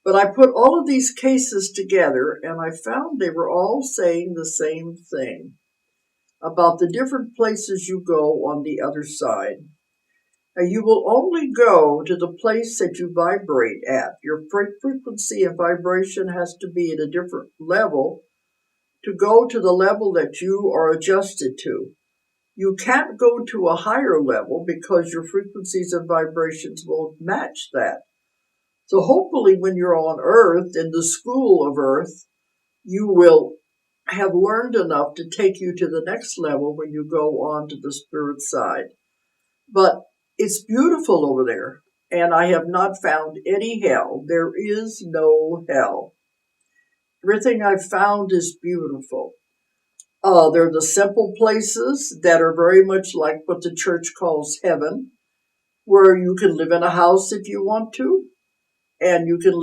But I put all of these cases together and I found they were all saying the same thing about the different places you go on the other side. And you will only go to the place that you vibrate at. Your frequency and vibration has to be at a different level to go to the level that you are adjusted to. You can't go to a higher level because your frequencies and vibrations won't match that. So hopefully when you're on Earth, in the school of Earth, you will have learned enough to take you to the next level when you go on to the spirit side. But it's beautiful over there, and I have not found any hell. There is no hell. Everything I've found is beautiful. They're the simple places that are very much like what the church calls heaven, where you can live in a house if you want to, and you can live